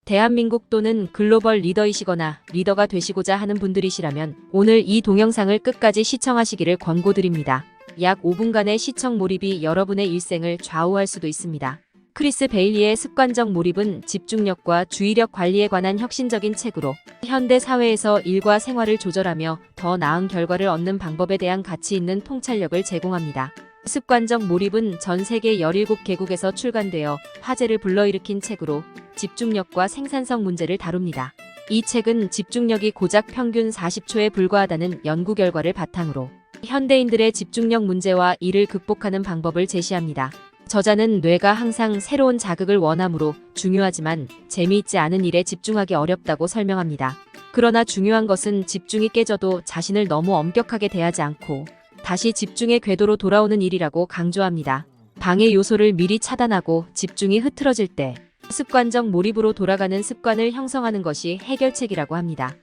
대한민국 또는 글로벌 리더이시거나 리더가 되시고자 하는 분들이시라면 오늘 이 동영상을 끝까지 시청하시기를 권고드립니다. 약 5분간의 시청 몰입이 여러분의 일생을 좌우할 수도 있습니다. 크리스 베일리의 습관적 몰입은 집중력과 주의력 관리에 관한 혁신적인 책으로 현대 사회에서 일과 생활을 조절하며 더 나은 결과를 얻는 방법에 대한 가치 있는 통찰력을 제공합니다. 습관적 몰입은 전 세계 17개국에서 출간되어 화제를 불러일으킨 책으로 집중력과 생산성 문제를 다룹니다. 이 책은 집중력이 고작 평균 40초에 불과하다는 연구 결과를 바탕으로 현대인들의 집중력 문제와 이를 극복하는 방법을 제시합니다. 저자는 뇌가 항상 새로운 자극을 원하므로 중요하지만 재미있지 않은 일에 집중하기 어렵다고 설명합니다. 그러나 중요한 것은 집중이 깨져도 자신을 너무 엄격하게 대하지 않고 다시 집중의 궤도로 돌아오는 일이라고 강조합니다. 방해 요소를 미리 차단하고 집중이 흐트러질 때 습관적 몰입으로 돌아가는 습관을 형성하는 것이 해결책이라고 합니다.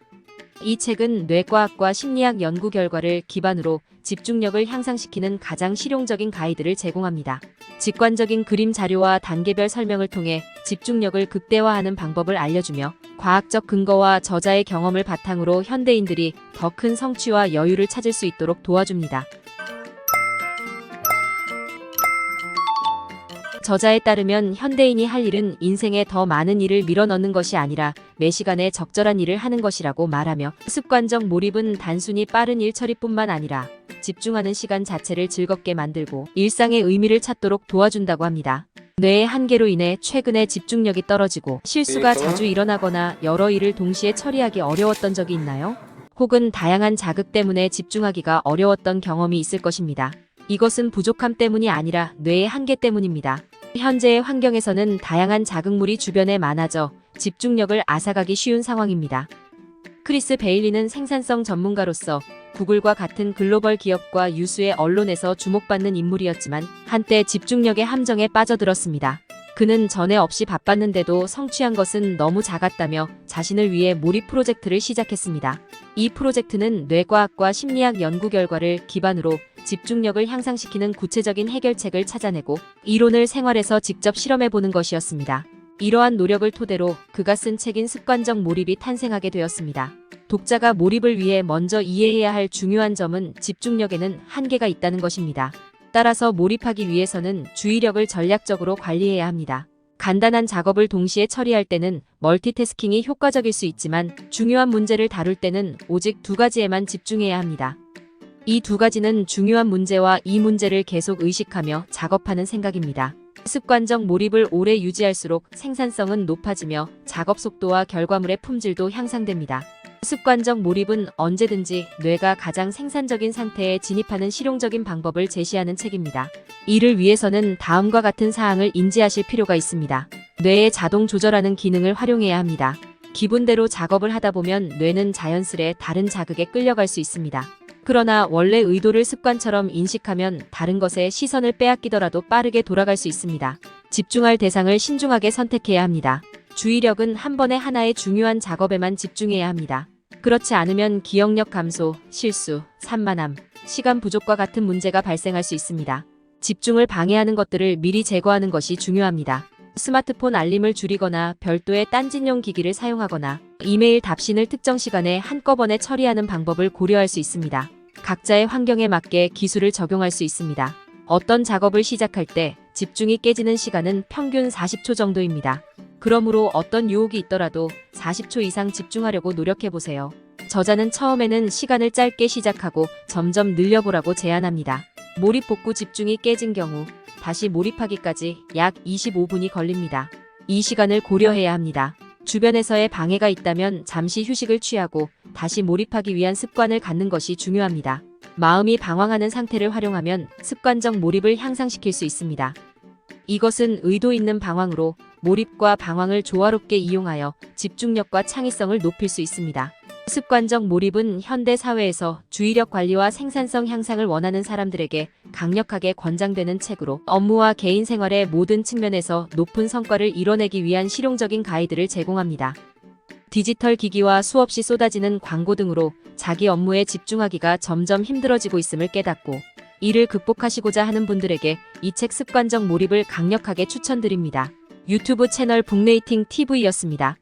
이 책은 뇌과학과 심리학 연구 결과를 기반으로 집중력을 향상시키는 가장 실용적인 가이드를 제공합니다. 직관적인 그림 자료와 단계별 설명을 통해 집중력을 극대화하는 방법을 알려주며 과학적 근거와 저자의 경험을 바탕으로 현대인들이 더 큰 성취와 여유를 찾을 수 있도록 도와줍니다. 저자에 따르면 현대인이 할 일은 인생에 더 많은 일을 밀어넣는 것이 아니라 매 시간에 적절한 일을 하는 것이라고 말하며 습관적 몰입은 단순히 빠른 일 처리뿐만 아니라 집중하는 시간 자체를 즐겁게 만들고 일상의 의미를 찾도록 도와준다고 합니다. 뇌의 한계로 인해 최근에 집중력이 떨어지고 실수가 자주 일어나거나 여러 일을 동시에 처리하기 어려웠던 적이 있나요? 혹은 다양한 자극 때문에 집중하기가 어려웠던 경험이 있을 것입니다. 이것은 부족함 때문이 아니라 뇌의 한계 때문입니다. 현재의 환경에서는 다양한 자극물이 주변에 많아져 집중력을 앗아가기 쉬운 상황입니다. 크리스 베일리는 생산성 전문가로서 구글과 같은 글로벌 기업과 유수의 언론에서 주목받는 인물이었지만 한때 집중력의 함정에 빠져들었습니다. 그는 전에 없이 바빴는데도 성취한 것은 너무 작았다며 자신을 위해 몰입 프로젝트를 시작했습니다. 이 프로젝트는 뇌과학과 심리학 연구 결과를 기반으로 집중력을 향상시키는 구체적인 해결책을 찾아내고 이론을 생활에서 직접 실험해보는 것이었습니다. 이러한 노력을 토대로 그가 쓴 책인 습관적 몰입이 탄생하게 되었습니다. 독자가 몰입을 위해 먼저 이해해야 할 중요한 점은 집중력에는 한계가 있다는 것입니다. 따라서 몰입하기 위해서는 주의력을 전략적으로 관리해야 합니다. 간단한 작업을 동시에 처리할 때는 멀티태스킹이 효과적일 수 있지만 중요한 문제를 다룰 때는 오직 두 가지에만 집중해야 합니다. 이 두 가지는 중요한 문제와 이 문제를 계속 의식하며 작업하는 생각입니다. 습관적 몰입을 오래 유지할수록 생산성은 높아지며 작업 속도와 결과물의 품질도 향상됩니다. 습관적 몰입은 언제든지 뇌가 가장 생산적인 상태에 진입하는 실용적인 방법을 제시하는 책입니다. 이를 위해서는 다음과 같은 사항을 인지하실 필요가 있습니다. 뇌의 자동 조절하는 기능을 활용해야 합니다. 기분대로 작업을 하다 보면 뇌는 자연스레 다른 자극에 끌려갈 수 있습니다. 그러나 원래 의도를 습관처럼 인식하면 다른 것에 시선을 빼앗기더라도 빠르게 돌아갈 수 있습니다. 집중할 대상을 신중하게 선택해야 합니다. 주의력은 한 번에 하나의 중요한 작업에만 집중해야 합니다. 그렇지 않으면 기억력 감소, 실수, 산만함, 시간 부족과 같은 문제가 발생할 수 있습니다. 집중을 방해하는 것들을 미리 제거하는 것이 중요합니다. 스마트폰 알림을 줄이거나 별도의 딴짓용 기기를 사용하거나 이메일 답신을 특정 시간에 한꺼번에 처리하는 방법을 고려할 수 있습니다. 각자의 환경에 맞게 기술을 적용할 수 있습니다. 어떤 작업을 시작할 때 집중이 깨지는 시간은 평균 40초 정도입니다. 그러므로 어떤 유혹이 있더라도 40초 이상 집중하려고 노력해보세요. 저자는 처음에는 시간을 짧게 시작하고 점점 늘려보라고 제안합니다. 몰입 복구 집중이 깨진 경우 다시 몰입하기까지 약 25분이 걸립니다. 이 시간을 고려해야 합니다. 주변에서의 방해가 있다면 잠시 휴식을 취하고 다시 몰입하기 위한 습관을 갖는 것이 중요합니다. 마음이 방황하는 상태를 활용하면 습관적 몰입을 향상시킬 수 있습니다. 이것은 의도 있는 방황으로 몰입과 방황을 조화롭게 이용하여 집중력과 창의성을 높일 수 있습니다. 습관적 몰입은 현대 사회에서 주의력 관리와 생산성 향상을 원하는 사람들에게 강력하게 권장되는 책으로 업무와 개인 생활의 모든 측면에서 높은 성과를 이뤄내기 위한 실용적인 가이드를 제공합니다. 디지털 기기와 수없이 쏟아지는 광고 등으로 자기 업무에 집중하기가 점점 힘들어지고 있음을 깨닫고 이를 극복하시고자 하는 분들에게 이 책 습관적 몰입을 강력하게 추천드립니다. 유튜브 채널 북레이팅 TV였습니다.